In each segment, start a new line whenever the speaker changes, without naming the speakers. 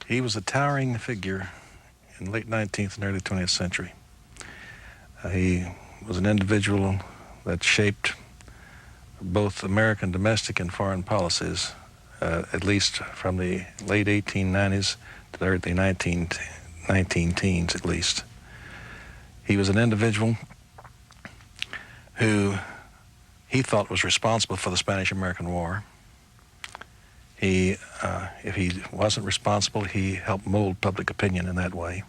He was a towering figure in the late 19th and early 20th century. He was an individual that shaped both American domestic and foreign policies, at least from the late 1890s to the early 19 teens at least. He was an individual who he thought was responsible for the Spanish-American War. If he wasn't responsible, he helped mold public opinion in that way,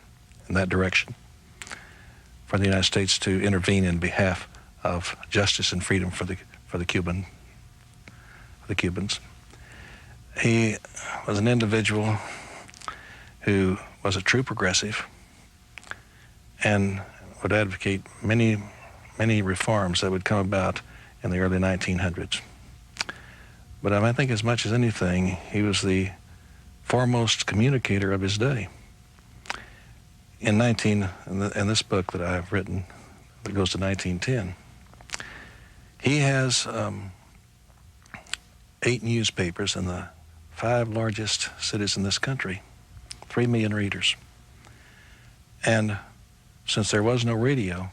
in that direction, for the United States to intervene in behalf of justice and freedom for the Cubans. He was an individual who was a true progressive and would advocate many reforms that would come about in the early 1900s. But I think as much as anything, he was the foremost communicator of his day. In this book that I've written, that goes to 1910, he has 8 newspapers in the 5 largest cities in this country, 3 million readers. And since there was no radio,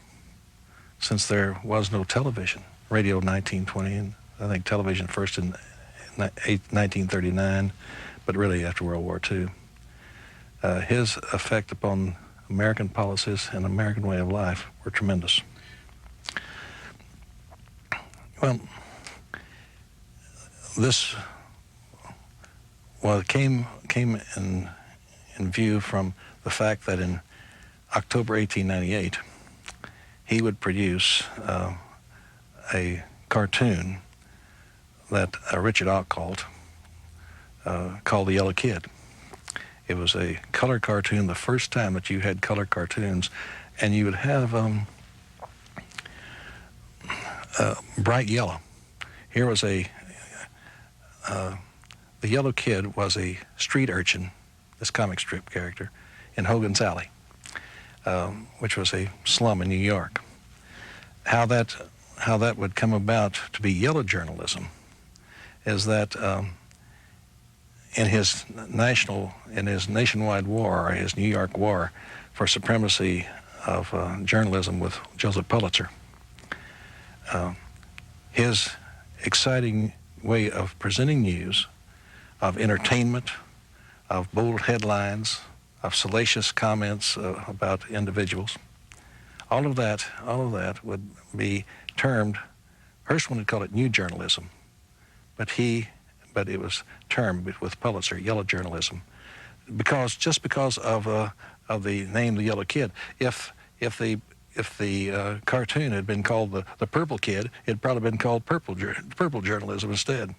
since there was no television, radio 1920, and I think television first in 1939, but really after World War II, his effect upon American policies and American way of life were tremendous. Well, this came in view from the fact that in October 1898, he would produce a cartoon that Richard Ockholt called The Yellow Kid. It was a color cartoon, the first time that you had color cartoons, and you would have bright yellow. Here was the Yellow Kid was a street urchin, this comic strip character, in Hogan's Alley, which was a slum in New York. How that would come about to be yellow journalism is that in his nationwide war, or his New York war for supremacy of journalism with Joseph Pulitzer, his exciting way of presenting news, of entertainment, of bold headlines, of salacious comments about individuals, all of that would be termed, Hearst wanted to call it new journalism, but it was termed with Pulitzer yellow journalism, just because of the name The Yellow Kid. If the cartoon had been called the Purple Kid, it'd probably been called purple journalism instead.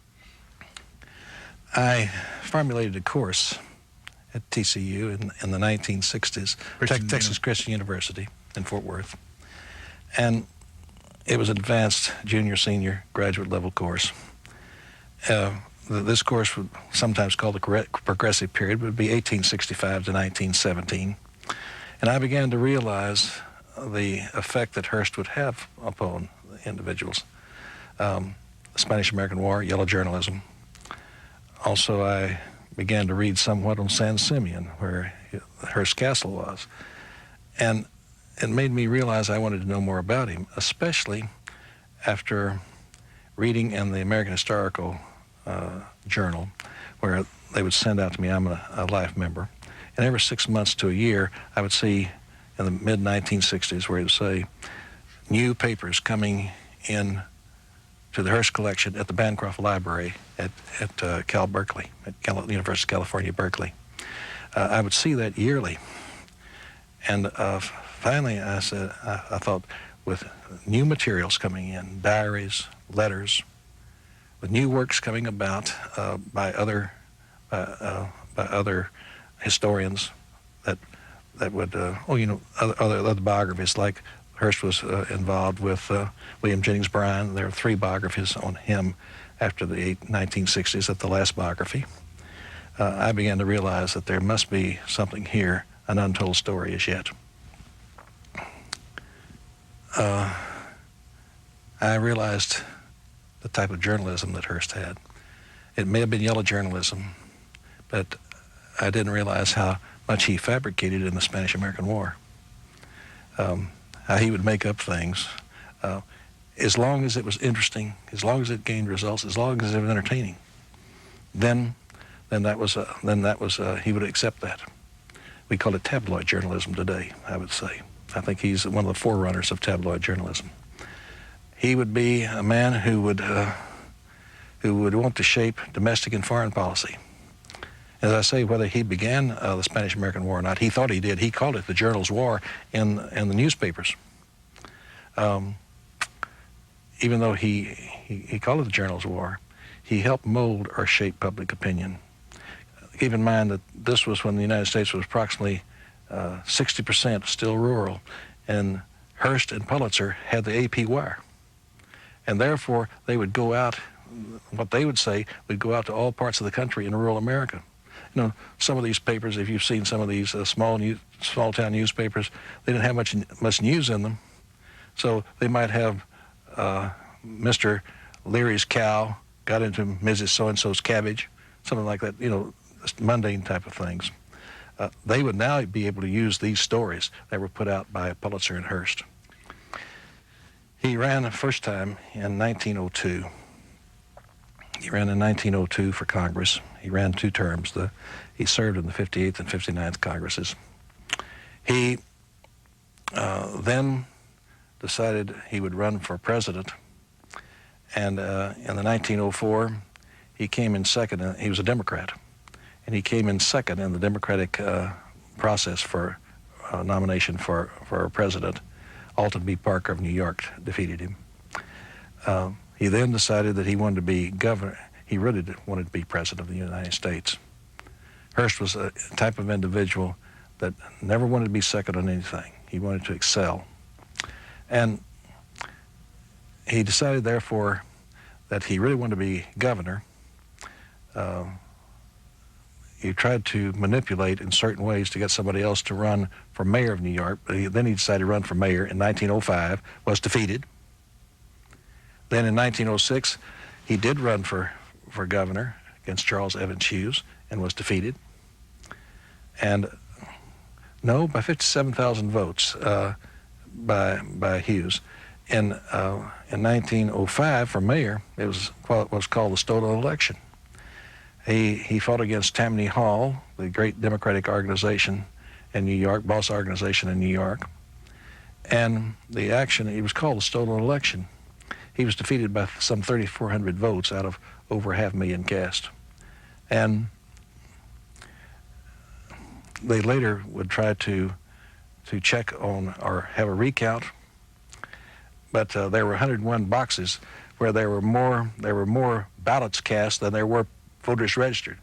I formulated a course at TCU in the 1960s, Texas Christian University in Fort Worth, and it was an advanced junior, senior, graduate level course. This course, would sometimes called the progressive period, would be 1865 to 1917. And I began to realize the effect that Hearst would have upon individuals. The Spanish-American War, yellow journalism. Also, I began to read somewhat on San Simeon, where Hearst Castle was. And it made me realize I wanted to know more about him, especially after reading in the American Historical Journal, where they would send out to me, I'm a life member, and every 6 months to a year, I would see in the mid-1960s where it would say, new papers coming in to the Hearst collection at the Bancroft Library at Cal Berkeley, at University of California, Berkeley. I would see that yearly. And finally, I thought, with new materials coming in, diaries, letters, with new works coming about by other historians that would, other biographies, like Hearst was involved with William Jennings Bryan. There are 3 biographies on him after the 1960s at the last biography. I began to realize that there must be something here, an untold story as yet. I realized the type of journalism that Hearst had. It may have been yellow journalism, but I didn't realize how much he fabricated in the Spanish-American War. How he would make up things, as long as it was interesting, as long as it gained results, as long as it was entertaining. Then that was he would accept that. We call it tabloid journalism today, I would say. I think he's one of the forerunners of tabloid journalism. He would be a man who would want to shape domestic and foreign policy. As I say, whether he began the Spanish-American War or not, he thought he did. He called it the Journal's War in the newspapers. Even though he called it the Journal's War, he helped mold or shape public opinion. Keep in mind that this was when the United States was approximately 60% still rural, and Hearst and Pulitzer had the AP wire. And therefore, they would go out, what they would say, would go out to all parts of the country in rural America. You know, some of these papers, if you've seen some of these small town newspapers, they didn't have much news in them. So they might have Mr. Leary's cow got into Mrs. So-and-so's cabbage, something like that, you know, just mundane type of things. They would now be able to use these stories that were put out by Pulitzer and Hearst. He ran the first time in 1902. He ran in 1902 for Congress. He ran 2 terms. He served in the 58th and 59th Congresses. He then decided he would run for president, and in the 1904, he came in second. He was a Democrat, and he came in second in the Democratic process for nomination for president. Alton B. Parker of New York defeated him. He then decided that he wanted to be governor. He really wanted to be president of the United States. Hearst was a type of individual that never wanted to be second on anything. He wanted to excel. And he decided, therefore, that he really wanted to be governor. He tried to manipulate in certain ways to get somebody else to run for mayor of New York. Then he decided to run for mayor in 1905, was defeated. Then in 1906, he did run for governor against Charles Evans Hughes and was defeated. And no, by 57,000 votes by Hughes. In 1905 for mayor, it was what was called the stolen election. He fought against Tammany Hall, the great Democratic organization in New York, boss organization in New York. And the action, it was called the stolen election. He was defeated by some 3,400 votes out of over 500,000 cast. And they later would try to check on or have a recount, but there were 101 boxes where there were more ballots cast than there were voters registered.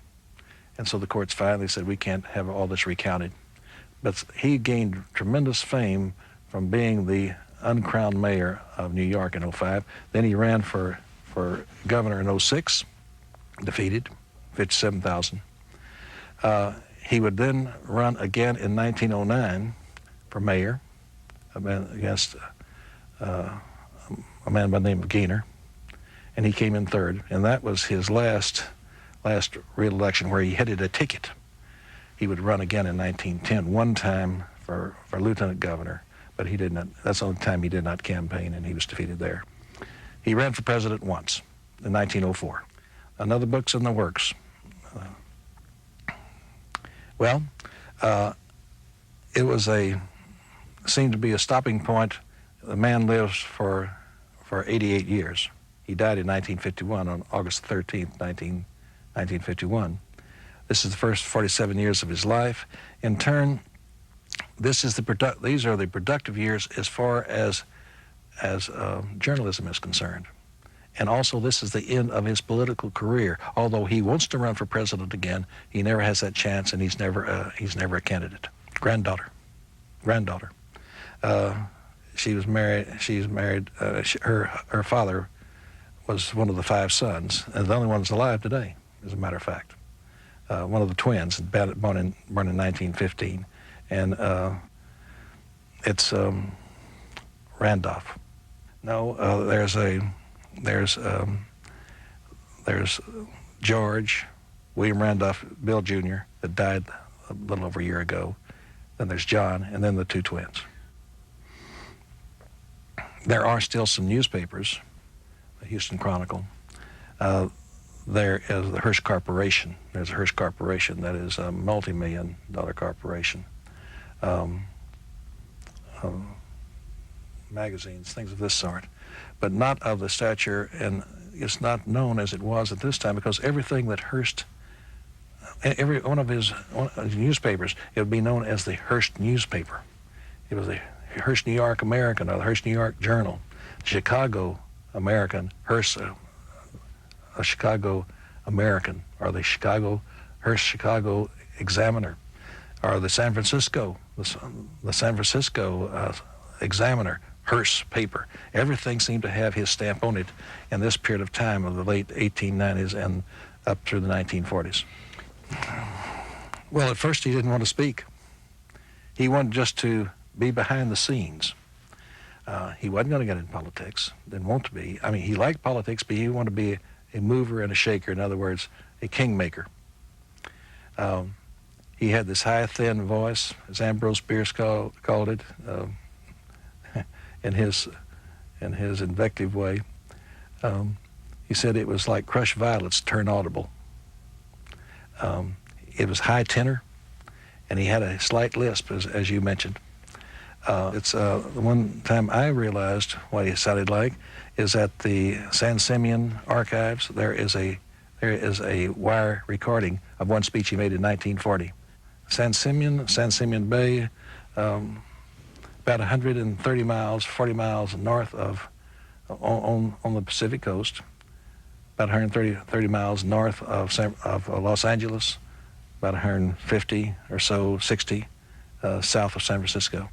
And so the courts finally said, we can't have all this recounted. But he gained tremendous fame from being the uncrowned mayor of New York in 05. Then he ran for governor in 06, defeated, 57,000. He would then run again in 1909 for mayor against a man by the name of Gaynor, and he came in third. And that was his last re-election where he headed a ticket. He would run again in 1910, one time for lieutenant governor, but he did not. That's the only time he did not campaign, and he was defeated there. He ran for president once in 1904. Another book's in the works. It was seemed to be a stopping point. The man lives for 88 years. He died in 1951 on August 13th, 1951. This is the first 47 years of his life. In turn, these are the productive years as far as journalism is concerned. And also, this is the end of his political career. Although he wants to run for president again, he never has that chance, and he's never a candidate. Granddaughter. She was married. She's married. Her father was one of the 5 sons, and the only one that's alive today, as a matter of fact. One of the twins, born in 1915, and it's Randolph. No, there's George, William Randolph, Bill Jr. that died a little over a year ago. Then there's John, and then the two twins. There are still some newspapers, the Houston Chronicle. There is the Hearst Corporation. There's a Hearst Corporation that is a multi-million-dollar corporation. Magazines, things of this sort, but not of the stature, and it's not known as it was at this time, because everything that Hearst, every one of his newspapers, it would be known as the Hearst newspaper. It was the Hearst New York American or the Hearst New York Journal, Chicago American, Hearst, a Chicago American, or the Hearst Chicago Examiner, or the San Francisco, the San Francisco Examiner, Hearst paper. Everything seemed to have his stamp on it in this period of time of the late 1890s and up through the 1940s. Well, at first he didn't want to speak. He wanted just to be behind the scenes. He wasn't going to get in politics, didn't want to be. I mean, he liked politics, but he wanted to be a mover and a shaker, in other words, a kingmaker. He had this high, thin voice, as Ambrose Bierce called it, in his invective way. He said it was like crushed violets turned audible. It was high tenor, and he had a slight lisp, as you mentioned. It's the one time I realized what he sounded like is at the San Simeon archives. There is a wire recording of one speech he made in 1940. San Simeon Bay, about 130 miles, 40 miles north of, on the Pacific coast, about 130 miles north of Los Angeles, about 150 or so, 60 south of San Francisco.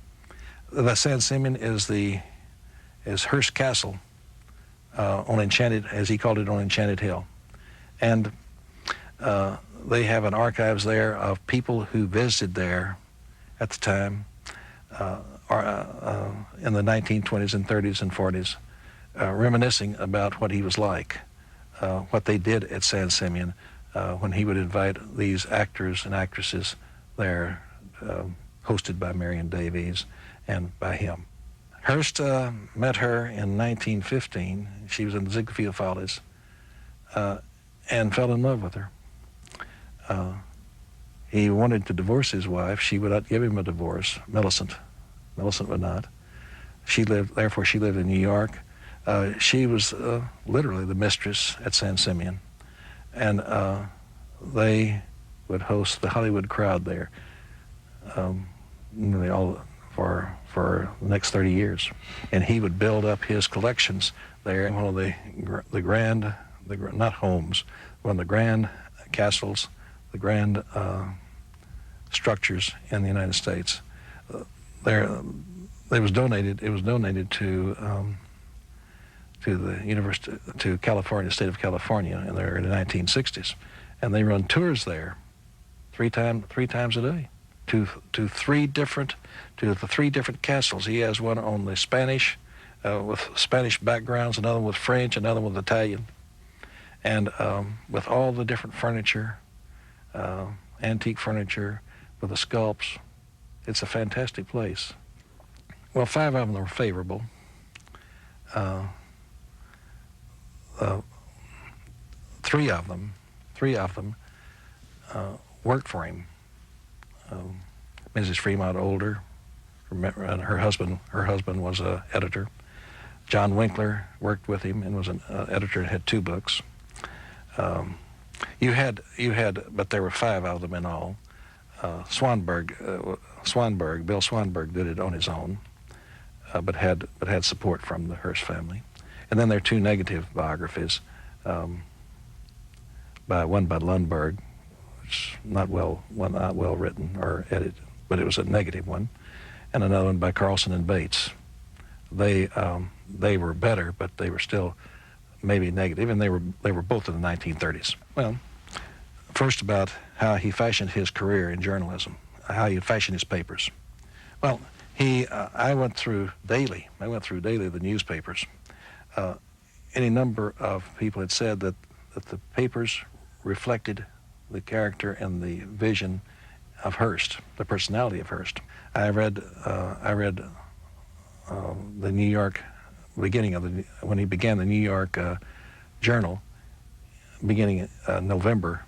The San Simeon is Hearst Castle on Enchanted, as he called it, on Enchanted Hill. And they have an archives there of people who visited there at the time, in the 1920s and 30s and 40s, reminiscing about what he was like, what they did at San Simeon when he would invite these actors and actresses there, hosted by Marion Davies and by him. Hearst met her in 1915. She was in the Ziegfeld Follies, and fell in love with her. He wanted to divorce his wife. She would not give him a divorce. Millicent would not. Therefore she lived in New York. She was literally the mistress at San Simeon, and they would host the Hollywood crowd there, nearly all for the next 30 years. And he would build up his collections there in one of the grand, not homes, one of the grand castles, the grand structures in the United States. It was donated to the University, to California, state of California, in the early 1960s, and they run tours there three times a day to the three different castles. He has one on the Spanish, with Spanish backgrounds, another with French, another with Italian, and with all the different furniture, antique furniture, with the sculpts. It's a fantastic place. Well, 5 of them were favorable. 3 of them worked for him. Mrs. Fremont Older, and her husband was an editor. John Winkler worked with him and was an editor and had 2 books. But there were 5 of them in all. Bill Swanberg did it on his own, but had support from the Hearst family. And then there are 2 negative biographies, one by Lundberg, which not well written or edited, but it was a negative one, and another one by Carlson and Bates. They were better, but they were still maybe negative, and they were both in the 1930s. Well, first about how he fashioned his career in journalism, how he fashioned his papers. Well, I went through daily the newspapers. Any number of people had said that the papers reflected the character and the vision of Hearst, the personality of Hearst. I read the New York beginning of when he began the New York Journal, beginning November.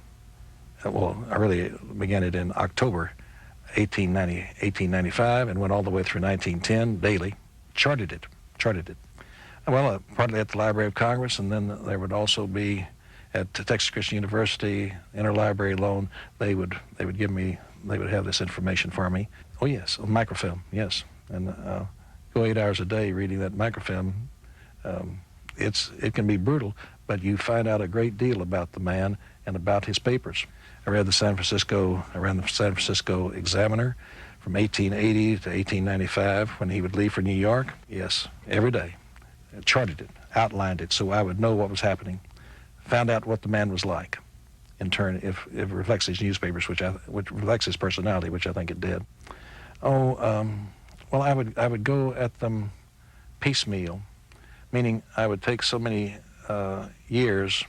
Well, I really began it in October 1895 and went all the way through 1910 daily. Charted it. Well, partly at the Library of Congress, and then there would also be at Texas Christian University, interlibrary loan. They would give me, they would have this information for me. Oh yes, microfilm, yes, and go 8 hours a day reading that microfilm. It can be brutal, but you find out a great deal about the man and about his papers. I ran the San Francisco Examiner from 1880 to 1895 when he would leave for New York. Yes, every day. Charted it, outlined it, so I would know what was happening. Found out what the man was like. In turn, if it reflects his newspapers, which reflects his personality, which I think it did. Well, I would go at them piecemeal, meaning I would take so many years,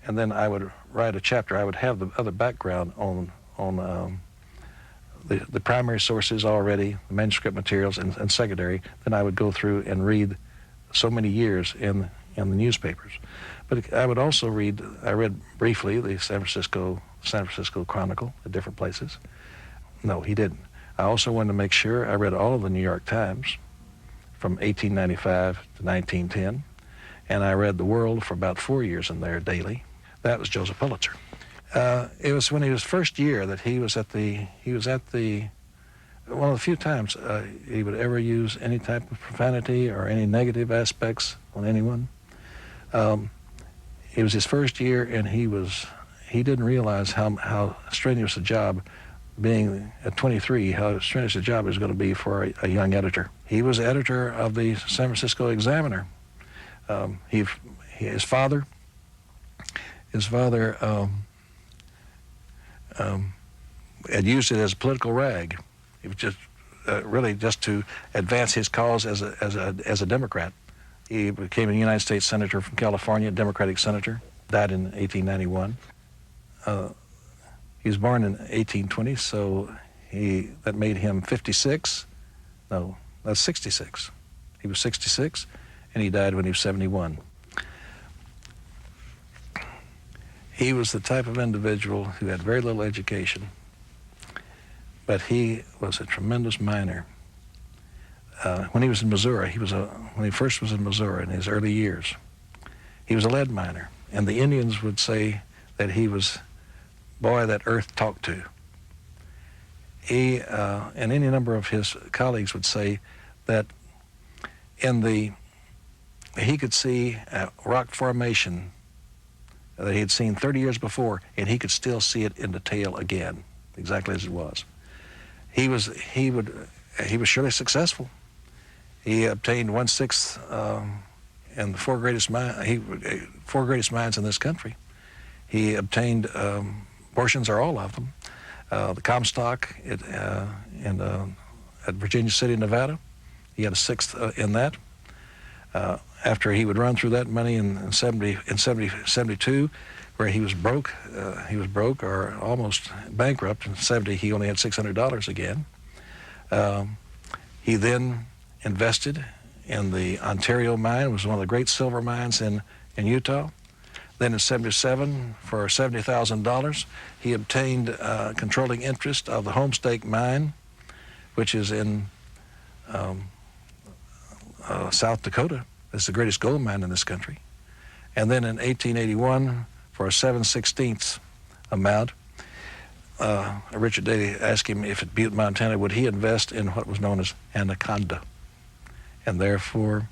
and then I would write a chapter. I would have the other background on the primary sources already, the manuscript materials, and secondary. Then I would go through and read so many years in the newspapers. But I would also read. I read briefly the San Francisco Chronicle at different places. No, he didn't. I also wanted to make sure I read all of the New York Times from 1895 to 1910, and I read the World for about 4 years in there daily. That was Joseph Pulitzer. It was when he was first year that he was at the one of the few times he would ever use any type of profanity or any negative aspects on anyone. It was his first year, and he didn't realize how strenuous a job, being at 23, how strenuous a job is going to be for a young editor. He was editor of the San Francisco Examiner. His father had used it as a political rag. It was just really just to advance his cause as a Democrat. He became a United States Senator from California, Democratic Senator, died in 1891. He was born in 1820, so that made him 56. No, that's 66. He was 66, and he died when he was 71. He was the type of individual who had very little education, but he was a tremendous miner. When he was in Missouri, when he first was in Missouri in his early years, he was a lead miner, and the Indians would say that he was boy that earth talked to. He and any number of his colleagues would say that he could see a rock formation that he had seen 30 years before, and he could still see it in detail again, exactly as it was. He was surely successful. He obtained 1/6 in the four greatest mines in this country. He obtained portions, or all of them, the Comstock at Virginia City, Nevada. He had a 1/6 in that. After he would run through that money in 72, where he was broke or almost bankrupt. In 70, he only had $600 again. He then invested in the Ontario mine. It was one of the great silver mines in Utah. Then in 77, for $70,000, he obtained controlling interest of the Homestake mine, which is in South Dakota. It's the greatest gold mine in this country. And then in 1881, for a 7/16 amount, Richard Daley asked him if at Butte, Montana, would he invest in what was known as Anaconda. And therefore,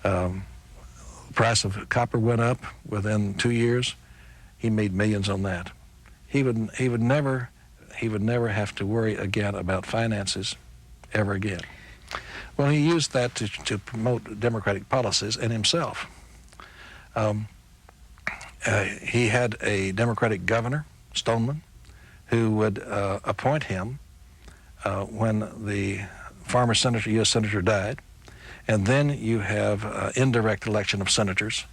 the price of copper went up within 2 years. He made millions on that. He would never have to worry again about finances ever again. Well, he used that to promote democratic policies and himself. He had a Democratic governor, Stoneman, who would appoint him when the former U.S. Senator died. And then you have indirect election of senators,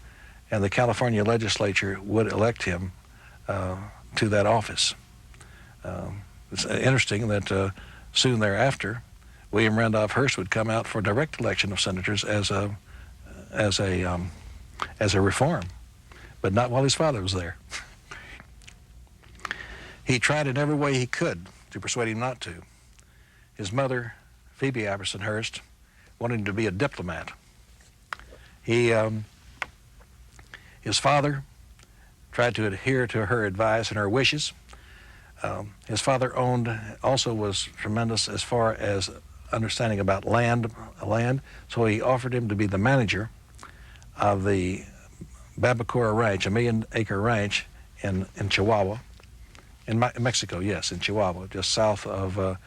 and the California legislature would elect him to that office. It's interesting that soon thereafter, William Randolph Hearst would come out for direct election of senators as a reform, but not while his father was there. He tried in every way he could to persuade him not to. His mother, Phoebe Apperson Hearst, wanted him to be a diplomat. His father tried to adhere to her advice and her wishes. His father also was tremendous as far as understanding about land, so he offered him to be the manager of the Babacora Ranch, a 1 million-acre ranch in Chihuahua, in Mexico, yes, in Chihuahua, just south of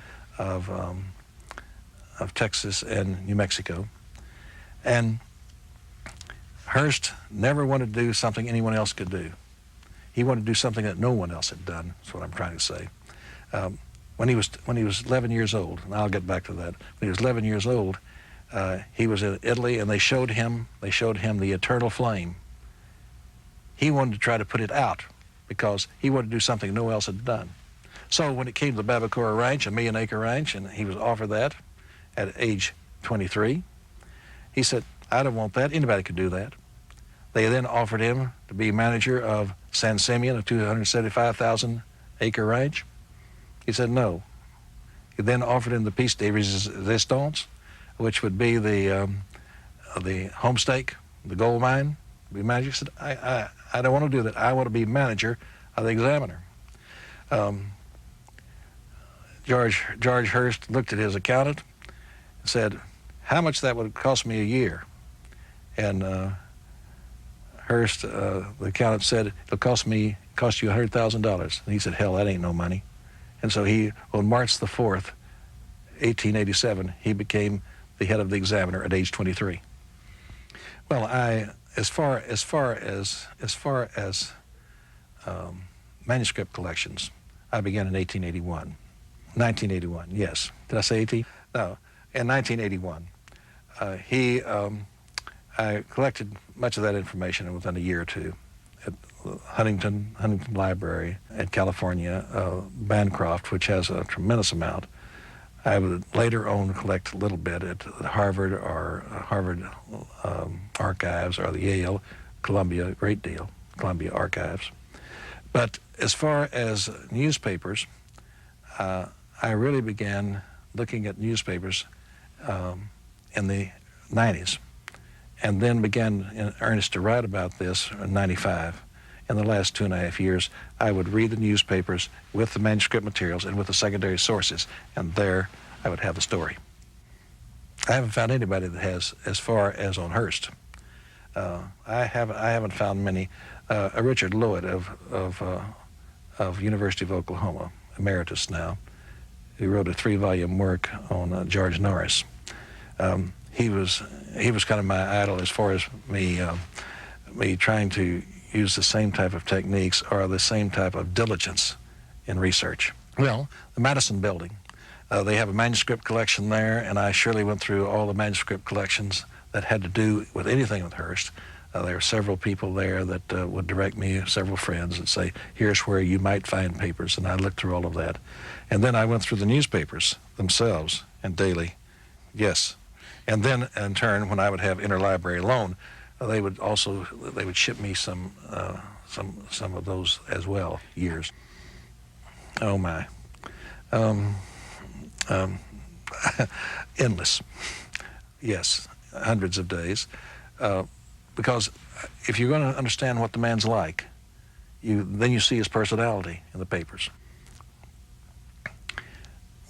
Texas and New Mexico. And Hearst never wanted to do something anyone else could do. He wanted to do something that no one else had done. That's what I'm trying to say. When he was 11 years old, and I'll get back to that. When he was 11 years old, he was in Italy, and they showed him the eternal flame. He wanted to try to put it out because he wanted to do something no one else had done. So when it came to the Babacora Ranch, a 1 million-acre ranch, and he was offered that at age 23, he said, "I don't want that. Anybody could do that." They then offered him to be manager of San Simeon, a 275,000-acre ranch. He said no. He then offered him the Piece de Resistance, which would be the homestake, the gold mine, be manager. He said, I don't want to do that. I want to be manager of the Examiner. George Hearst looked at his accountant and said, "How much that would cost me a year?" And Hearst, the accountant, said, "It'll cost you $100,000. And he said, "Hell, that ain't no money." And so on March the 4th, 1887, he became the head of the Examiner at age 23. Well, as far as manuscript collections, I began in 1981, yes. Did I say 18? No, in 1981. I collected much of that information within a year or two at Huntington Library at California, Bancroft, which has a tremendous amount. I would later on collect a little bit at Harvard or Harvard Archives or the Yale, Columbia, a great deal, Columbia Archives. But as far as newspapers, I really began looking at newspapers in the 90s, and then began in earnest to write about this in 95. In the last 2.5 years, I would read the newspapers with the manuscript materials and with the secondary sources, and there I would have the story. I haven't found anybody that has as far as on Hearst. I haven't found many. Richard Lowett of University of Oklahoma, emeritus now, he wrote a 3-volume work on George Norris. He was kind of my idol as far as me trying to use the same type of techniques or the same type of diligence in research. Well, the Madison Building, they have a manuscript collection there, and I surely went through all the manuscript collections that had to do with anything with Hearst. There are several people there that would direct me, several friends, and say, "Here's where you might find papers," and I looked through all of that. And then I went through the newspapers themselves and daily, yes. And then, in turn, when I would have interlibrary loan, they would ship me some of those as well, years. Oh my, endless, yes, hundreds of days, because if you're going to understand what the man's like, then you see his personality in the papers.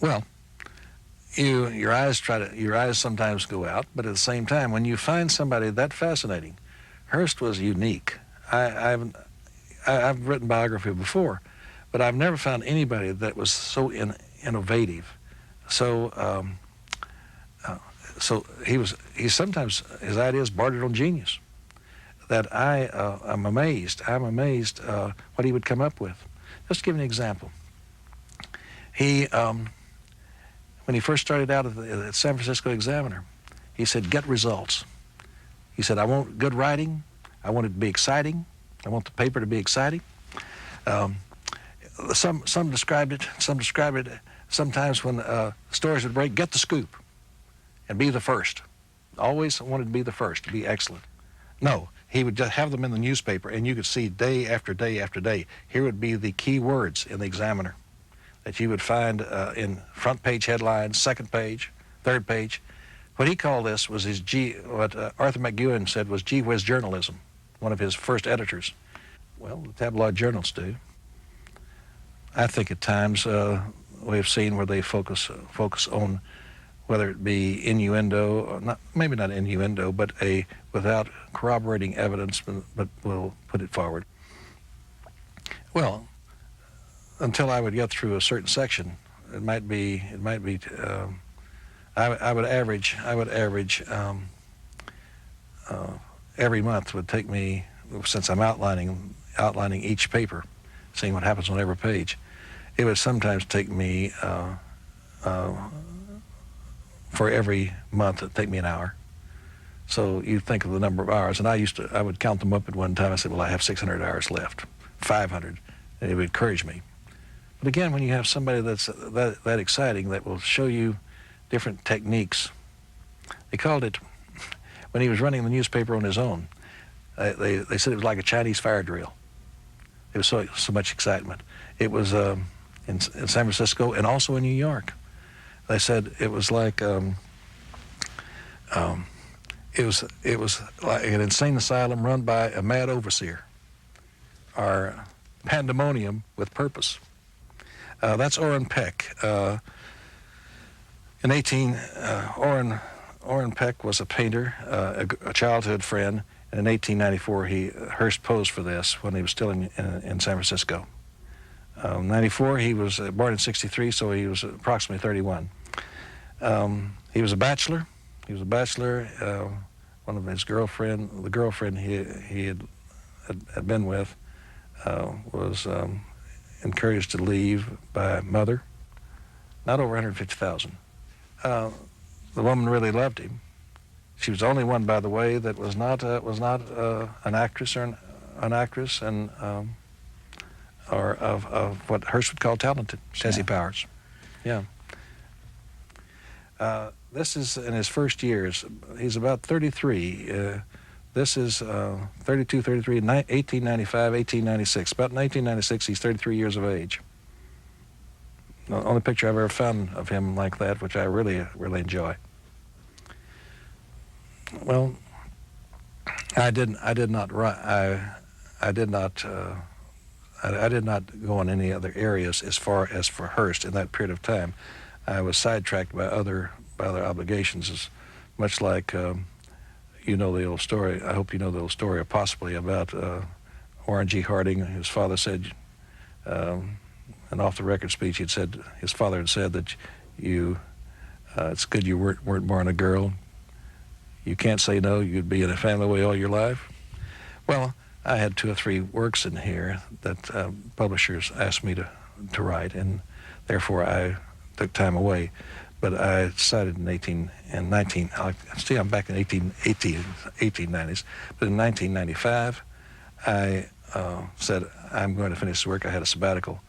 Well, your eyes sometimes go out, but at the same time, when you find somebody that fascinating, Hearst was unique. I've written biography before, but I've never found anybody that was so innovative. So sometimes his ideas bordered on genius. That I'm amazed what he would come up with. Just to give an example. When he first started out at San Francisco Examiner, he said, "Get results." He said, "I want good writing. I want it to be exciting. I want the paper to be exciting." Some described it. Sometimes when stories would break, get the scoop and be the first. Always wanted to be the first, to be excellent. No, he would just have them in the newspaper, and you could see day after day after day. Here would be the key words in the Examiner that you would find in front page headlines, second page, third page. What he called this was what Arthur McEwen said was gee whiz journalism, one of his first editors. Well, the tabloid journals do. I think at times we have seen where they focus on whether it be innuendo, or maybe not innuendo, but without corroborating evidence, but will put it forward. Well, until I would get through a certain section, it might be. I would average. Every month would take me, since I'm outlining each paper, seeing what happens on every page. It would sometimes take me for every month. It'd take me an hour. So you think of the number of hours, and I would count them up at one time. I said, well, I have 600 hours left, 500. And it would encourage me. But again, when you have somebody that's that exciting, that will show you different techniques. They called it, when he was running the newspaper on his own, they said it was like a Chinese fire drill. It was so much excitement. It was in San Francisco and also in New York. They said it was like it was like an insane asylum run by a mad overseer, or pandemonium with purpose. That's Orrin Peck. Orrin Peck was a painter, a childhood friend, and in 1894 Hearst posed for this when he was still in San Francisco. 94, he was born in 63, so he was approximately 31. He was a bachelor. One of his the girlfriend he had been with, was encouraged to leave by mother. Not over 150,000. The woman really loved him. She was the only one, by the way, that was not an actress or an actress, and or of what Hearst would call talented. Tessie Powers. Yeah. This is in his first years. He's about 33. This is 32, 33, 1895, 1896. About 1996, he's 33 years of age. The only picture I've ever found of him like that, which I really, really enjoy. Well, I did not go in any other areas as far as for Hearst in that period of time. I was sidetracked by other obligations, as much like you know the old story. I hope you know the old story, possibly about Warren G. Harding. His father said, an off-the-record speech, his father had said that it's good you weren't born a girl. You can't say no. You'd be in a family way all your life. Well, I had 2 or 3 works in here that publishers asked me to write, and therefore I took time away. But I decided I'm back in 1890s, but in 1995, I said, I'm going to finish this work. I had a sabbatical,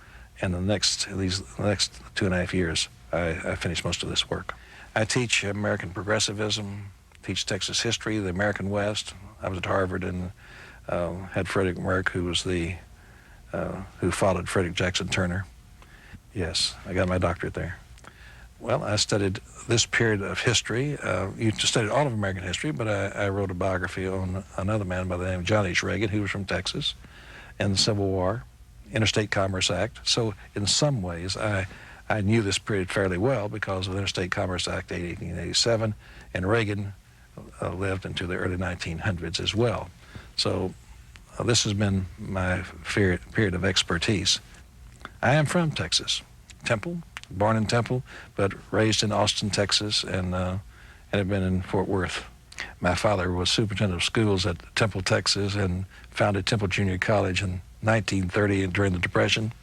and the next 2.5 years, I finished most of this work. I teach American progressivism, teach Texas history, the American West. I was at Harvard and had Frederick Merck, who was who followed Frederick Jackson Turner. Yes, I got my doctorate there. Well, I studied this period of history. You studied all of American history, but I wrote a biography on another man by the name of John H. Reagan, who was from Texas, and the Civil War, Interstate Commerce Act. So in some ways, I knew this period fairly well because of the Interstate Commerce Act, 1887, and Reagan lived into the early 1900s as well. So this has been my period of expertise. I am from Texas, Temple. Born in Temple, but raised in Austin, Texas, and have been in Fort Worth. My father was superintendent of schools at Temple, Texas, and founded Temple Junior College in 1930 during the Depression.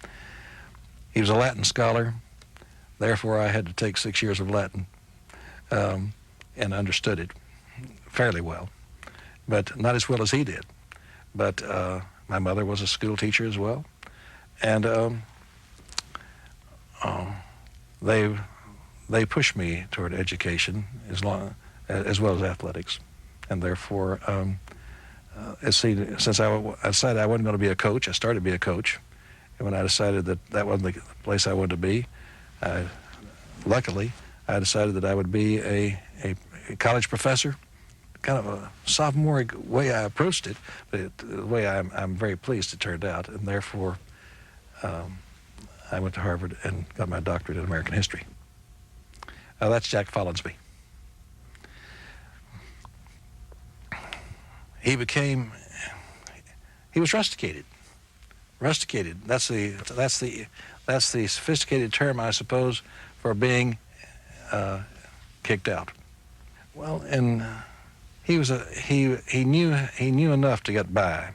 He was a Latin scholar, therefore I had to take 6 years of Latin, and understood it fairly well, but not as well as he did. But my mother was a school teacher as well, and they pushed me toward education as well as athletics, and therefore, since I decided I wasn't going to be a coach, I started to be a coach, and when I decided that that wasn't the place I wanted to be, luckily, I decided that I would be a college professor. Kind of a sophomore way I approached it, but the way I'm very pleased it turned out, and therefore I went to Harvard and got my doctorate in American history. That's Jack Follansbee. He was rusticated. Rusticated. That's the sophisticated term, I suppose, for being kicked out. Well, and he knew enough to get by.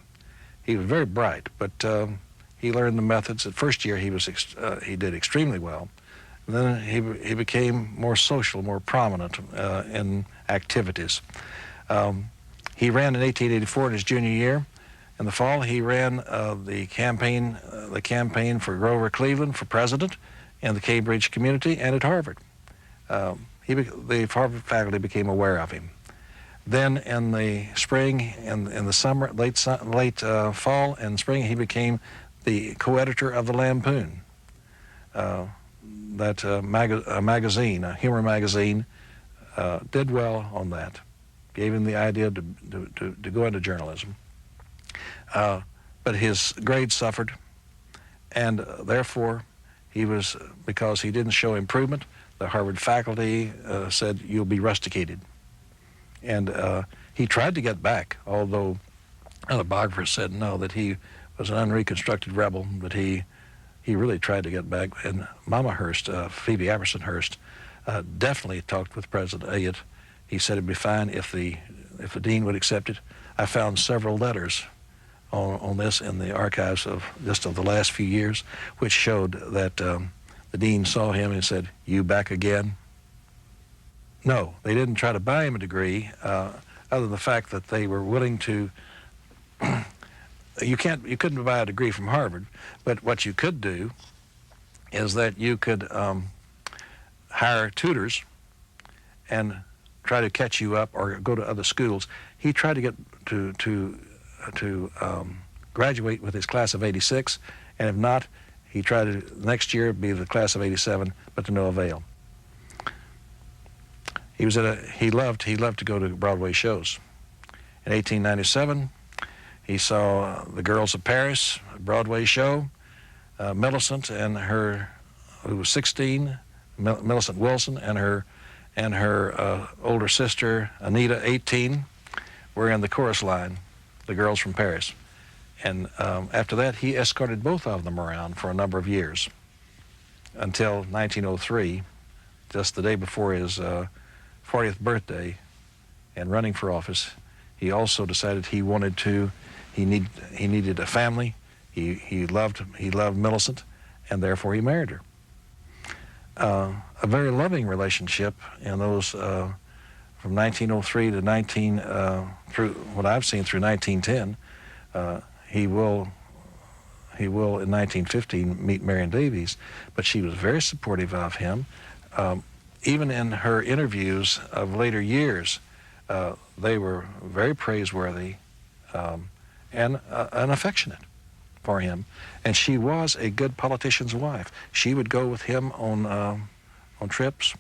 He was very bright, but he learned the methods. At first year, he did extremely well. And then he became more social, more prominent in activities. He ran in 1884 in his junior year. In the fall, he ran the campaign for Grover Cleveland for president in the Cambridge community and at Harvard. The Harvard faculty became aware of him. Then in the spring and in the summer, late fall and spring, he became the co-editor of the Lampoon, magazine, a humor magazine. Did well on that. Gave him the idea to go into journalism. But his grades suffered, and therefore because he didn't show improvement, the Harvard faculty said, "You'll be rusticated." And he tried to get back, although other biographers said no, that he was an unreconstructed rebel, but he really tried to get back. And Mama Hearst, Phoebe Aberson Hearst, definitely talked with President Eliot. He said it'd be fine if the dean would accept it. I found several letters on this in the archives of the last few years, which showed that the dean saw him and said, "You back again?" No, they didn't try to buy him a degree, other than the fact that they were willing to. You couldn't buy a degree from Harvard, but what you could do is that you could hire tutors and try to catch you up or go to other schools. He tried to get to graduate with his class of '86, and if not, he tried to next year be the class of '87, but to no avail. He loved to go to Broadway shows. In 1897, he saw The Girls of Paris, a Broadway show. Millicent and her, who was 16, Millicent Wilson, and her older sister Anita, 18, were in the chorus line, The Girls from Paris. And after that, he escorted both of them around for a number of years until 1903, just the day before his 40th birthday, and running for office. He also decided he needed a family. He loved Millicent, and therefore he married her. A very loving relationship in those from 1903 to through what I've seen through 1910. He will in 1915 meet Marion Davies, but she was very supportive of him. Even in her interviews of later years, they were very praiseworthy and affectionate for him. And she was a good politician's wife. She would go with him on trips,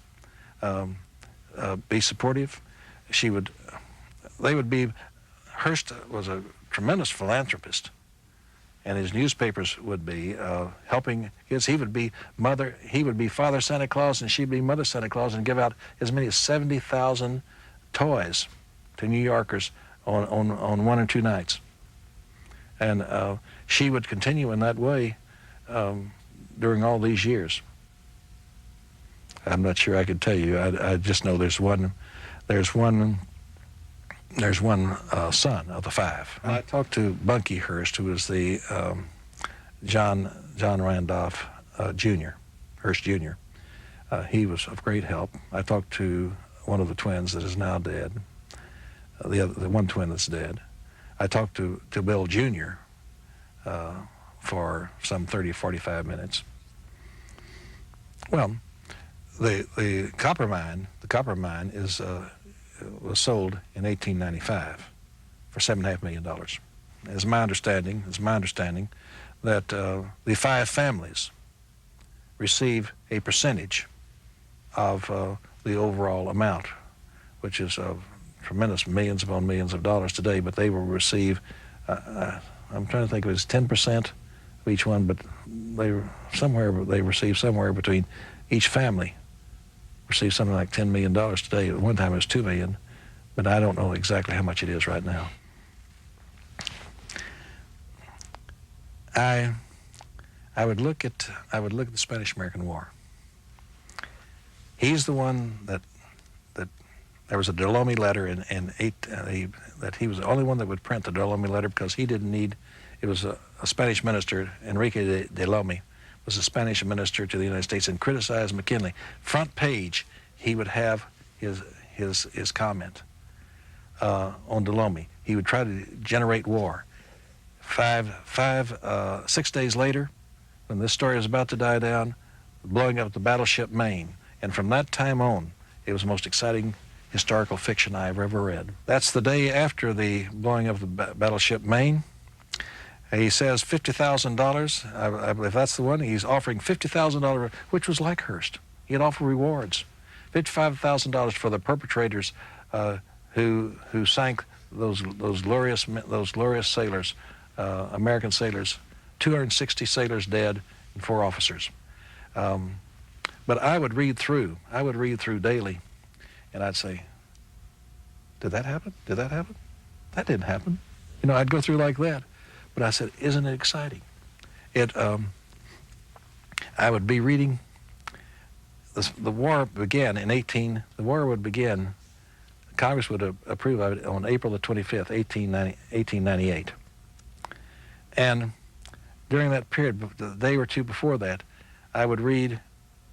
be supportive. Hearst was a tremendous philanthropist, and his newspapers would be helping kids. He would be Father Santa Claus, and she'd be Mother Santa Claus, and give out as many as 70,000 toys to New Yorkers on 1 or 2 nights. And she would continue in that way during all these years. I'm not sure I could tell you. I just know there's one son of the 5. I talked to Bunky Hearst, who was the John Randolph Jr., Hearst Jr. He was of great help. I talked to one of the twins that is now dead, the one twin that's dead. I talked to Bill Jr. For some 30 or 45 minutes. Well, the copper mine was sold in 1895 for $7.5 million. It's my understanding that the 5 families receive a percentage of the overall amount, which is tremendous, millions upon millions of dollars today. But they will receive, I'm trying to think, it was 10% of each one, but they receive somewhere between, each family receives something like $10 million today. At one time it was $2 million, but I don't know exactly how much it is right now. I would look at the Spanish-American War. He's the one that there was a Delaunay letter that he was the only one that would print the Delaunay letter, because he didn't need. It was a Spanish minister, Enrique de Delaunay, was a Spanish minister to the United States, and criticized McKinley. Front page, he would have his comment on Delaunay. He would try to generate war. 6 days later, when this story is about to die down, blowing up the battleship Maine. And from that time on, it was the most exciting historical fiction I've ever read. That's the day after the blowing of the battleship Maine. He says $50,000. I believe that's the one. He's offering $50,000, which was like Hearst. He'd offer rewards. $55,000 for the perpetrators who sank those glorious sailors, American sailors. 260 sailors dead and 4 officers. But I would read through daily, and I'd say, did that happen? Did that happen? That didn't happen. You know, I'd go through like that. But I said, isn't it exciting? I would be reading, the war began the war would begin, Congress would approve of it on April the 25th, 1898. And during that period, the day or two before that, I would read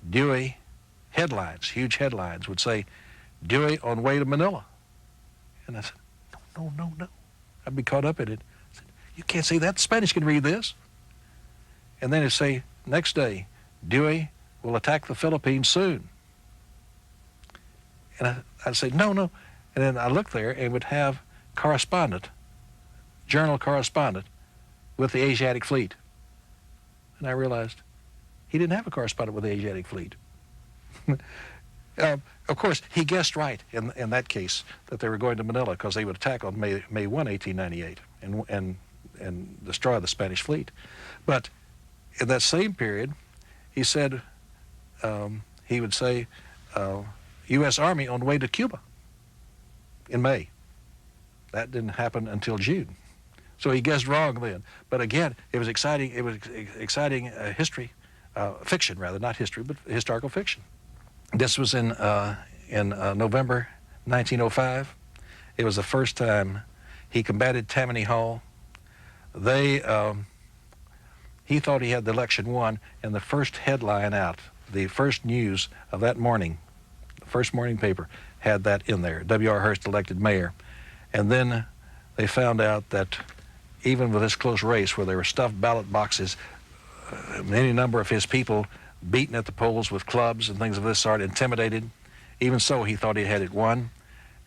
Dewey headlines, huge headlines would say, Dewey on way to Manila. And I said, no. I'd be caught up in it. I said, you can't say that. The Spanish can read this. And then it'd say, next day, Dewey will attack the Philippines soon. And I'd say, no. And then I looked there and would have journal correspondent with the Asiatic fleet. And I realized he didn't have a correspondent with the Asiatic fleet. Of course, he guessed right in that case that they were going to Manila, because they would attack on May 1, 1898, and destroy the Spanish fleet. But in that same period, he said, he would say, U.S. Army on the way to Cuba in May. That didn't happen until June. So he guessed wrong then. But again, it was exciting. It was exciting history, fiction rather, not history, but historical fiction. This was in November 1905. It was the first time he combated Tammany Hall. He thought he had the election won, and the first headline out, the first news of that morning, the first morning paper, had that in there, W.R. Hearst elected mayor. And then they found out that even with this close race, where there were stuffed ballot boxes, any number of his people beaten at the polls with clubs and things of this sort, intimidated, even so he thought he had it won.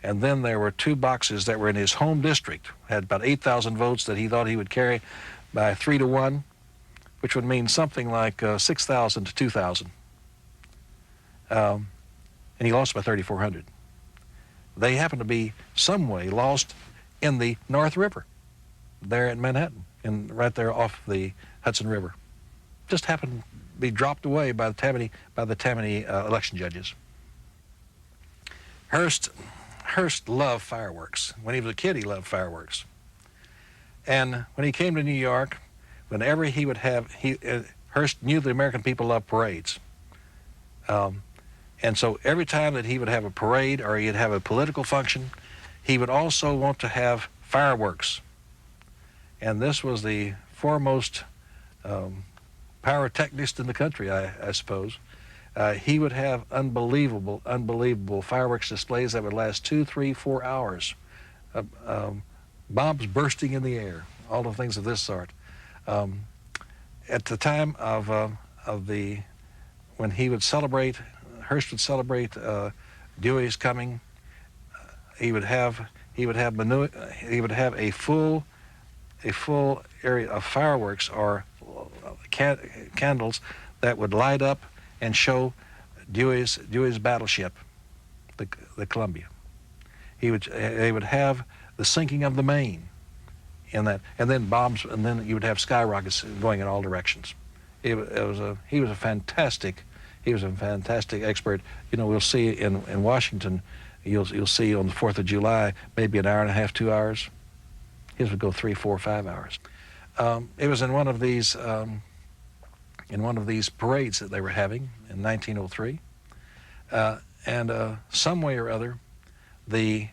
And then there were 2 boxes that were in his home district, had about 8,000 votes that he thought he would carry by 3-1, which would mean something like 6,000 to 2,000. And he lost by 3,400. They happened to be some way lost in the North River, there in Manhattan, and right there off the Hudson River. Just happened to be dropped away by the Tammany election judges. Hearst loved fireworks. When he was a kid, he loved fireworks. And when he came to New York, whenever he would have, Hearst knew the American people loved parades. And so every time that he would have a parade or he'd have a political function, he would also want to have fireworks. And this was the foremost pyrotechnist in the country, I suppose. He would have unbelievable fireworks displays that would last 2, 3, 4 hours. Bombs bursting in the air, all of things of this sort. At the time of the when he would celebrate, Hearst would celebrate Dewey's coming. He would have a full area of fireworks or candles that would light up and show Dewey's battleship, the Columbia. They would have the sinking of the Maine in that, and then bombs, and then you would have skyrockets going in all directions. He was a fantastic expert. You know, we'll see in Washington, you'll see on the 4th of July maybe an hour and a half, 2 hours. His would go 3, 4, 5 hours. It was in one of these parades that they were having in 1903, and some way or other, the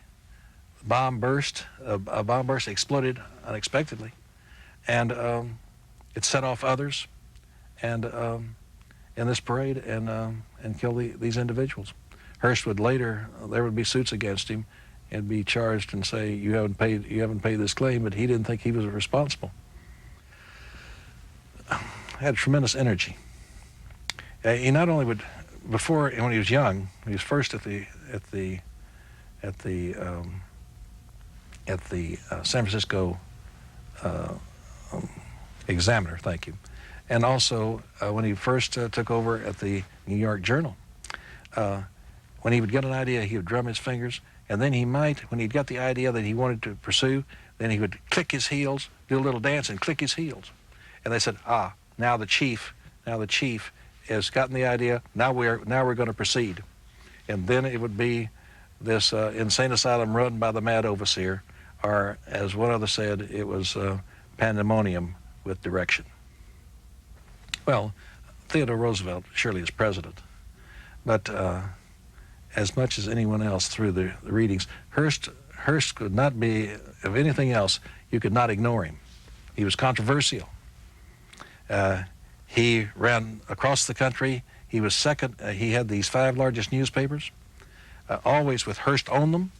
bomb burst. A bomb burst exploded unexpectedly, and it set off others, and in this parade, and kill these individuals. Hearst would later, there would be suits against him, and be charged and say you haven't paid this claim, but he didn't think he was responsible. Had tremendous energy. He not only would, before, when he was young, he was first at the San Francisco Examiner, thank you, and also when he first took over at the New York Journal. When he would get an idea, he would drum his fingers, and then he might, when he'd got the idea that he wanted to pursue, then he would click his heels, do a little dance and click his heels. And they said, now the chief has gotten the idea, now we're going to proceed. And then it would be this insane asylum run by the mad overseer, or as one other said, it was pandemonium with direction. Well, Theodore Roosevelt surely is president, but as much as anyone else through the readings, Hearst could not be, of anything else, you could not ignore him. He was controversial. He ran across the country. He was second. He had these 5 largest newspapers, always with Hearst on them.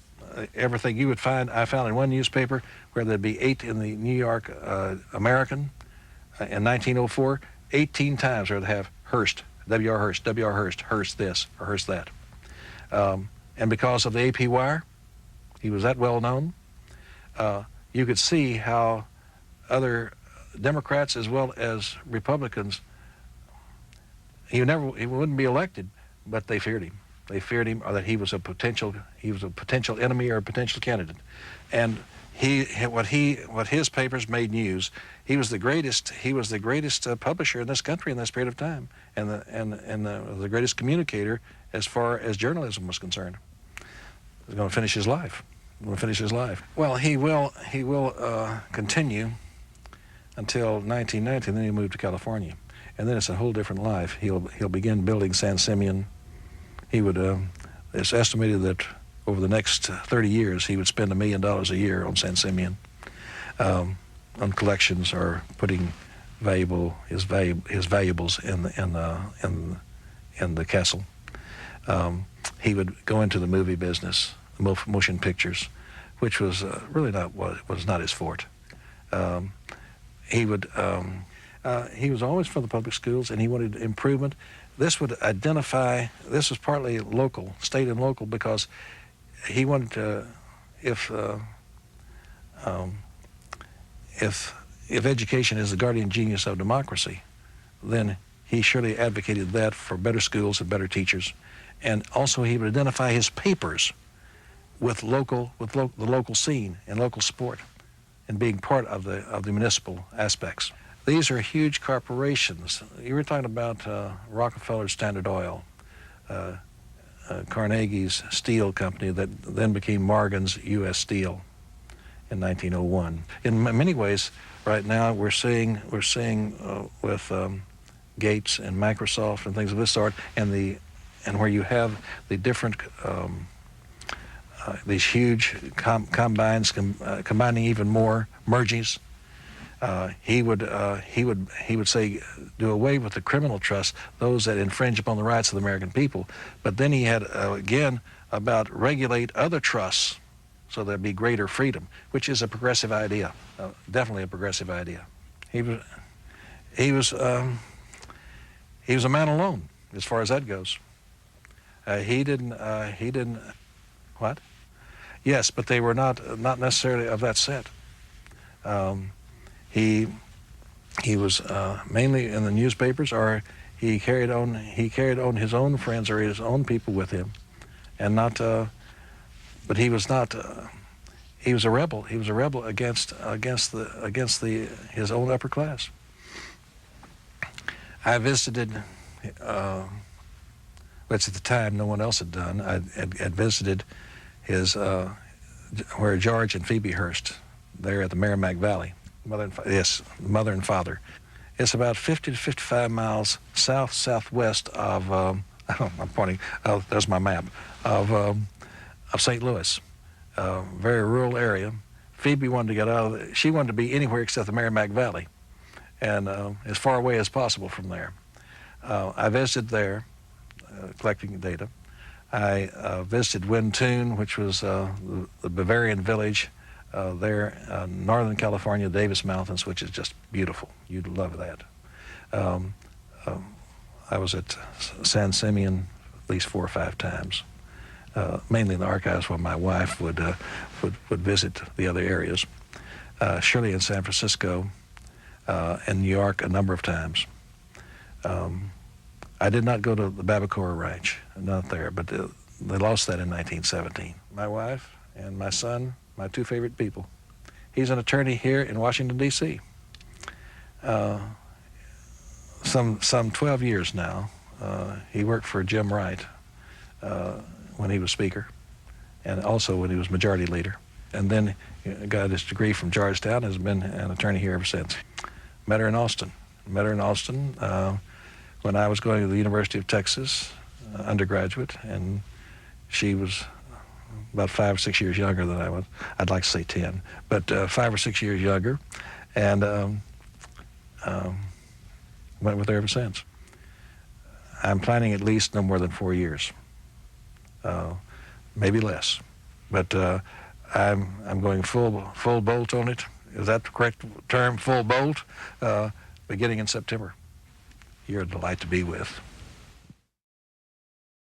Everything you would find, I found in one newspaper where there'd be 8 in the New York American in 1904, 18 times where they'd have Hearst, W.R. Hearst, W.R. Hearst, Hearst this or Hearst that. And because of the AP wire, he was that well known. You could see how other Democrats as well as Republicans, he wouldn't be elected, but they feared him. They feared him, or that he was a potential enemy or a potential candidate. And what his papers made news. He was the greatest publisher in this country in this period of time, and the greatest communicator as far as journalism was concerned. He's going to finish his life. Well, he will continue until 1990, and then he'll move to California, and then it's a whole different life. He'll begin building San Simeon. He would. It's estimated that over the next 30 years, he would spend $1 million a year on San Simeon, on collections or putting his valuables in the castle. He would go into the movie business, motion pictures, which was really was not his forte. He was always for the public schools, and he wanted improvement. This would identify. This was partly local, state and local, because he wanted to, if education is the guardian genius of democracy, then he surely advocated that for better schools and better teachers. And also he would identify his papers with the local scene and local sport, and being part of the municipal aspects. These are huge corporations. You were talking about Rockefeller's Standard Oil, Carnegie's Steel Company that then became Morgan's U.S. Steel in 1901. In many ways, right now we're seeing with Gates and Microsoft and things of this sort, and where you have the different these huge combines combining even more mergings. He would say, do away with the criminal trusts, those that infringe upon the rights of the American people. But then he had again about regulate other trusts so there'd be greater freedom, which is a progressive idea, definitely a progressive idea. He was a man alone. as far as that goes. He didn't. What? Yes, but they were not necessarily of that set. He was mainly in the newspapers, or he carried on his own friends or his own people with him, and not. But he was not. He was a rebel. He was a rebel against his own upper class. I visited, which at the time no one else had done. I had visited his where George and Phoebe Hearst, there at the Merrimack Valley, mother and father. It's about 50 to 55 miles southwest of. I'm pointing. Oh, there's my map of St. Louis. Very rural area. Phoebe wanted to get out of she wanted to be anywhere except the Merrimack Valley, and as far away as possible from there. I visited there, collecting data. I visited Wintun, which was the Bavarian village there in Northern California, Davis Mountains, which is just beautiful. You'd love that. I was at San Simeon at least 4 or 5 times. Mainly in the archives, where my wife would visit the other areas. Surely in San Francisco and New York a number of times. I did not go to the Babacoa Ranch, not there, but they lost that in 1917. My wife and my son, my 2 favorite people. He's an attorney here in Washington, D.C. Some 12 years now. He worked for Jim Wright when he was Speaker, and also when he was Majority Leader. And then he got his degree from Georgetown, has been an attorney here ever since. Met her in Austin. When I was going to the University of Texas, undergraduate, and she was about 5 or 6 years younger than I was. I'd like to say 10, but 5 or 6 years younger, and went with her ever since. I'm planning at least no more than 4 years. Maybe less, but I'm going full bolt on it. Is that the correct term? Full bolt, beginning in September. You're a delight to be with.